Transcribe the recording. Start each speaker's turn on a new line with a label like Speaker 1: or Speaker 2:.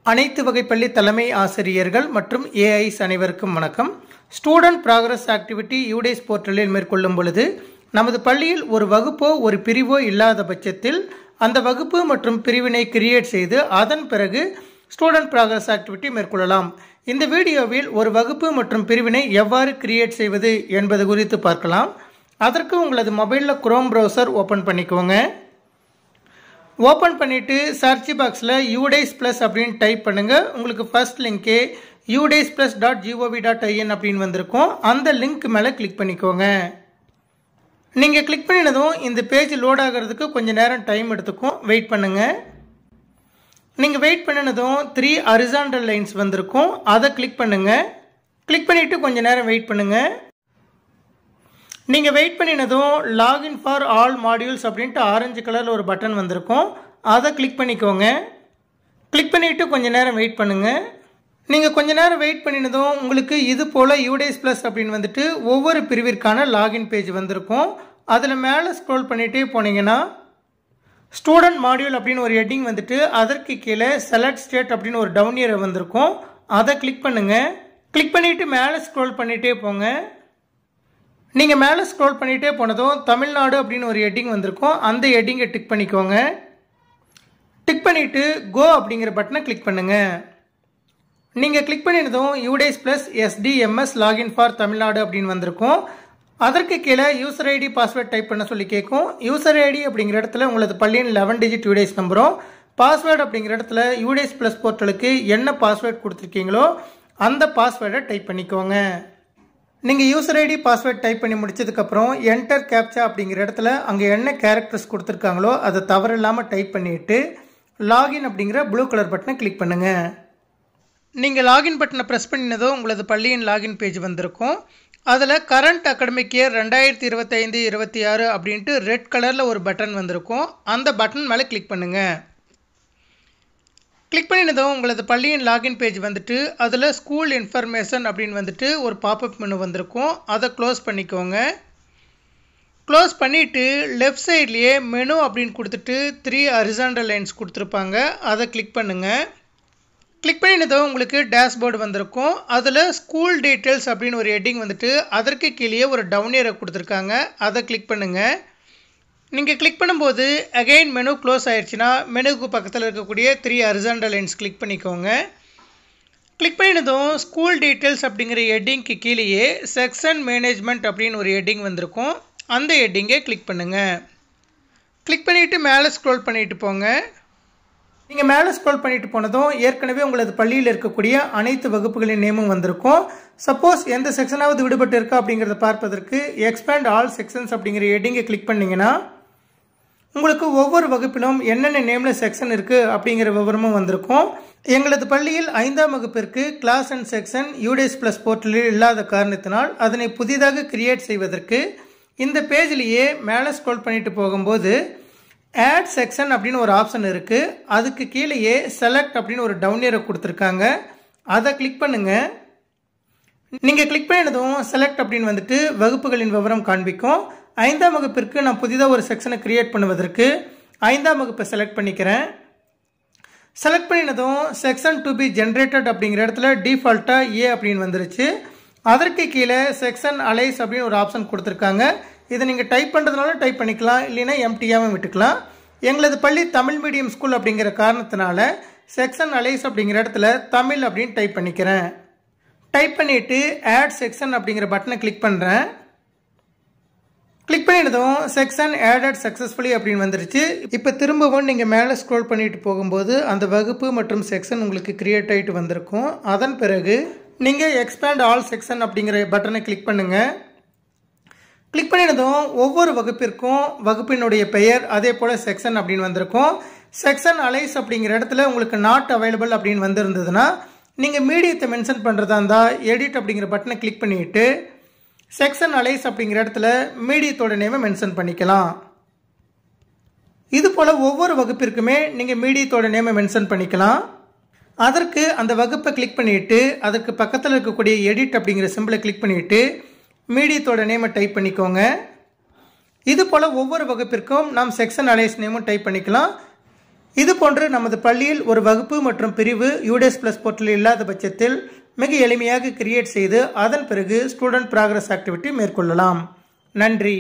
Speaker 1: அனைத்து வகை பள்ளி தலைமை ஆசிரியர்கள் மற்றும் ஏஐஸ் அனைவருக்கும் வணக்கம். ஸ்டூடெண்ட் ப்ராக்ரஸ் ஆக்டிவிட்டி யூடேஸ் போர்ட்டலில் மேற்கொள்ளும் பொழுது நமது பள்ளியில் ஒரு வகுப்போ ஒரு பிரிவோ இல்லாத பட்சத்தில் அந்த வகுப்பு மற்றும் பிரிவினை கிரியேட் செய்து அதன் பிறகு ஸ்டூடெண்ட் ப்ராக்ரஸ் ஆக்டிவிட்டி மேற்கொள்ளலாம். இந்த வீடியோவில் ஒரு வகுப்பு மற்றும் பிரிவினை எவ்வாறு கிரியேட் செய்வது என்பது குறித்து பார்க்கலாம். அதற்கு உங்களது மொபைலில் குரோம் ப்ரௌசர் ஓப்பன் பண்ணிக்கோங்க. ஓப்பன் பண்ணிவிட்டு சர்ச் பாக்ஸில் யூடேஸ் ப்ளஸ் அப்படின்னு டைப் பண்ணுங்கள். உங்களுக்கு ஃபர்ஸ்ட் லிங்க்கே udasplus.gov.in அப்படின்னு வந்திருக்கும். அந்த லிங்க் மேலே கிளிக் பண்ணிக்கோங்க. நீங்கள் கிளிக் பண்ணினதும் இந்த பேஜ் லோட் ஆகிறதுக்கு கொஞ்சம் நேரம் டைம் எடுத்துக்கும். வெயிட் பண்ணுங்கள். நீங்கள் வெயிட் பண்ணினதும் 3 ஹரிசாண்டல் லைன்ஸ் வந்திருக்கும். அதை கிளிக் பண்ணுங்கள். கிளிக் பண்ணிவிட்டு கொஞ்சம் நேரம் வெயிட் பண்ணுங்கள். நீங்கள் வெயிட் பண்ணினதும் லாகின் ஃபார் ஆல் மாடியூல்ஸ் அப்படின்ட்டு ஆரஞ்சு கலரில் ஒரு பட்டன் வந்திருக்கும். அதை கிளிக் பண்ணிக்கோங்க. கிளிக் பண்ணிவிட்டு கொஞ்சம் நேரம் வெயிட் பண்ணுங்கள். நீங்கள் கொஞ்சம் நேரம் வெயிட் பண்ணினதும் உங்களுக்கு இது போல் யூடேஸ் ப்ளஸ் அப்படின்னு வந்துட்டு ஒவ்வொரு பிரிவிற்கான லாகின் பேஜ் வந்திருக்கும். அதில் மேலே ஸ்க்ரோல் பண்ணிகிட்டே போனீங்கன்னா ஸ்டூடெண்ட் மாடியூல் அப்படின்னு ஒரு ஹெட்டிங் வந்துட்டு அதற்கு கீழே செலக்ட் ஸ்டேட் அப்படின்னு ஒரு டவுன் ஏரோ வந்திருக்கும். அதை கிளிக் பண்ணுங்கள். கிளிக் பண்ணிவிட்டு மேலே ஸ்க்ரோல் பண்ணிகிட்டே போங்க. நீங்கள் மேலே ஸ்க்ரோல் பண்ணிகிட்டே போனதும் தமிழ்நாடு அப்படின்னு ஒரு ஹெட்டிங் வந்திருக்கும். அந்த ஹெட்டிங்கை டிக் பண்ணிக்கோங்க. டிக் பண்ணிவிட்டு கோ அப்படிங்கிற பட்டனை கிளிக் பண்ணுங்கள். நீங்கள் கிளிக் பண்ணினதும் UDISE plus SDMS login for Tamil Nadu அப்படின்னு வந்திருக்கும். அதற்கு கீழே யூசர் ஐடி பாஸ்வேர்ட் டைப் பண்ண சொல்லி கேட்கும். யூசர் ஐடி அப்படிங்கிற இடத்துல உங்களது பள்ளியின் 11 டிஜிட் யூடேஸ் நம்பரும், பாஸ்வேர்டு அப்படிங்கிற இடத்துல யூடேஸ் ப்ளஸ் போர்ட்டலுக்கு என்ன பாஸ்வேர்ட் கொடுத்துருக்கீங்களோ அந்த பாஸ்வேர்டை டைப் பண்ணிக்கோங்க. நீங்கள் யூசர் ஐடி பாஸ்வேர்ட் டைப் பண்ணி முடிச்சதுக்கப்புறம் என்டர் கேப்சா அப்படிங்கிற இடத்துல அங்கே என்ன கேரக்டர்ஸ் கொடுத்துருக்காங்களோ அதை தவறில்லாமல் டைப் பண்ணிவிட்டு லாகின் அப்படிங்கிற ப்ளூ கலர் பட்டனை கிளிக் பண்ணுங்கள். நீங்கள் லாகின் பட்டனை ப்ரெஸ் பண்ணினதோ உங்களது பள்ளியின் லாகின் பேஜ் வந்திருக்கும். அதில் கரண்ட் அகாடமிக் இயர் 2025-26 அப்படின்ட்டு ரெட் கலரில் ஒரு பட்டன் வந்திருக்கும். அந்த பட்டன் மேலே கிளிக் பண்ணுங்கள். கிளிக் பண்ணினதும் உங்களது பள்ளியின் லாகின் பேஜ் வந்துட்டு அதில் ஸ்கூல் இன்ஃபர்மேஷன் அப்படின்னு வந்துட்டு ஒரு பாப்அப் மெனு வந்திருக்கும். அதை க்ளோஸ் பண்ணிக்கோங்க. க்ளோஸ் பண்ணிவிட்டு லெஃப்ட் சைட்லேயே மெனு அப்படின்னு கொடுத்துட்டு 3 ஹரிசாண்டல் லைன்ஸ் கொடுத்துருப்பாங்க. அதை கிளிக் பண்ணுங்கள். கிளிக் பண்ணினதும் உங்களுக்கு டேஷ்போர்டு வந்திருக்கும். அதில் ஸ்கூல் டீட்டெயில்ஸ் அப்படின்னு ஒரு ஹெட்டிங் வந்துட்டு அதற்கு கீழே ஒரு டவுன் ஏரோ கொடுத்துருக்காங்க. அதை கிளிக் பண்ணுங்கள். நீங்கள் கிளிக் பண்ணும்போது அகைன் மெனு க்ளோஸ் ஆயிடுச்சுன்னா மெனுக்கு பக்கத்தில் இருக்கக்கூடிய 3 ஹரிசாண்டல் லைன்ஸ் கிளிக் பண்ணிக்கோங்க. கிளிக் பண்ணினதும் ஸ்கூல் டீட்டெயில்ஸ் அப்படிங்கிற ஹெட்டிங்க்கு கீழேயே செக்ஷன் மேனேஜ்மெண்ட் அப்படின்னு ஒரு ஹெட்டிங் வந்திருக்கும். அந்த ஹெட்டிங்கை கிளிக் பண்ணுங்கள். கிளிக் பண்ணிவிட்டு மேலே ஸ்க்ரோல் பண்ணிட்டு போங்க. நீங்கள் மேலே ஸ்க்ரோல் பண்ணிட்டு போனதும் ஏற்கனவே உங்களது பள்ளியில் இருக்கக்கூடிய அனைத்து வகுப்புகளின் நேமும் வந்திருக்கும். சப்போஸ் எந்த செக்ஷனாவது விடுபட்டு இருக்கா அப்படிங்கிறத பார்ப்பதற்கு எக்ஸ்பேண்ட் ஆல் செக்ஷன்ஸ் அப்படிங்கிற ஹெட்டிங்கை கிளிக் பண்ணிங்கன்னா உங்களுக்கு ஒவ்வொரு வகுப்பிலும் என்னென்ன நேமில் செக்ஷன் இருக்குது அப்படிங்கிற விவரமும் வந்திருக்கும். எங்களது பள்ளியில் 5ஆம் வகுப்பிற்கு class and section UDISE plus போர்ட்டலில் இல்லாத காரணத்தினால் அதனை புதிதாக கிரியேட் செய்வதற்கு இந்த பேஜ்லேயே மேலே ஸ்க்ரோல் பண்ணிட்டு போகும்போது ஆட் செக்ஷன் அப்படின்னு ஒரு ஆப்ஷன் இருக்குது. அதுக்கு கீழேயே செலக்ட் அப்படின்னு ஒரு டவுன் ஏரோ கொடுத்துருக்காங்க. அதை கிளிக் பண்ணுங்கள். நீங்கள் கிளிக் பண்ணினதும் செலக்ட் அப்படின்னு வந்துட்டு வகுப்புகளின் விவரம் காண்பிக்கும். 5ஆம் வகுப்பிற்கு நான் புதிதாக ஒரு செக்ஷனை கிரியேட் பண்ணுவதற்கு 5ஆம் வகுப்பை செலக்ட் பண்ணிக்கிறேன். செலக்ட் பண்ணினதும் செக்ஷன் டு பி ஜென்ரேட்டட் அப்படிங்கிற இடத்துல டிஃபால்ட்டாக ஏ அப்படின்னு வந்துருச்சு. அதற்கு கீழே செக்ஷன் அலைஸ் அப்படின்னு ஒரு ஆப்ஷன் கொடுத்துருக்காங்க. இதை நீங்கள் டைப் பண்ணுறதுனால டைப் பண்ணிக்கலாம், இல்லைன்னா எம்டியாகவும் விட்டுக்கலாம். எங்களது பள்ளி தமிழ் மீடியம் ஸ்கூல் அப்படிங்கிற காரணத்தினால செக்ஷன் அலைஸ் அப்படிங்கிற இடத்துல தமிழ் அப்படின்னு டைப் பண்ணிக்கிறேன். டைப் பண்ணிவிட்டு ஆட் செக்ஷன் அப்படிங்கிற பட்டனை கிளிக் பண்ணுறேன். கிளிக் பண்ணினதும் செக்ஷன் ஆடட் சக்ஸஸ்ஃபுல்லி அப்படின்னு வந்துருச்சு. இப்போ திரும்பவும் நீங்கள் மேலே ஸ்க்ரோல் பண்ணிட்டு போகும்போது அந்த வகுப்பு மற்றும் செக்ஷன் உங்களுக்கு கிரியேட் ஆகிட்டு வந்திருக்கும். அதன் பிறகு நீங்கள் எக்ஸ்பேண்ட் ஆல் செக்ஷன் அப்படிங்கிற பட்டனை கிளிக் பண்ணுங்கள். கிளிக் பண்ணினதும் ஒவ்வொரு வகுப்பிற்கும் வகுப்பினுடைய பெயர் அதே போல் செக்ஷன் அப்படின்னு வந்திருக்கும். செக்ஷன் அலைஸ் அப்படிங்கிற இடத்துல உங்களுக்கு நாட் அவைலபிள் அப்படின்னு வந்திருந்ததுன்னா நீங்கள் மீடியத்தை மென்ஷன் பண்ணுறதா இருந்தால் எடிட் அப்படிங்கிற பட்டனை கிளிக் பண்ணிவிட்டு செக்ஷன் அலைஸ் அப்படிங்கிற இடத்துல மீடியத்தோட நேமை மென்ஷன் பண்ணிக்கலாம். இது போல் ஒவ்வொரு வகுப்பிற்குமே நீங்கள் மீடியத்தோட நேமை மென்ஷன் பண்ணிக்கலாம். அதற்கு அந்த வகுப்பை கிளிக் பண்ணிவிட்டு அதற்கு பக்கத்தில் இருக்கக்கூடிய எடிட் அப்படிங்கிற சிம்பிளை கிளிக் பண்ணிவிட்டு மீடியத்தோட நேமை டைப் பண்ணிக்கோங்க. இது போல் ஒவ்வொரு வகுப்பிற்கும் நாம் செக்ஷன் அலைஸ் நேமும் டைப் பண்ணிக்கலாம். இது போன்று நமது பள்ளியில் ஒரு வகுப்பு மற்றும் பிரிவு UDS Plus போர்ட்டலில் இல்லாத பட்சத்தில் மிக எளிமையாக கிரியேட் செய்து அதன் பிறகு ஸ்டூடெண்ட் ப்ராக்ரஸ் ஆக்டிவிட்டி மேற்கொள்ளலாம். நன்றி.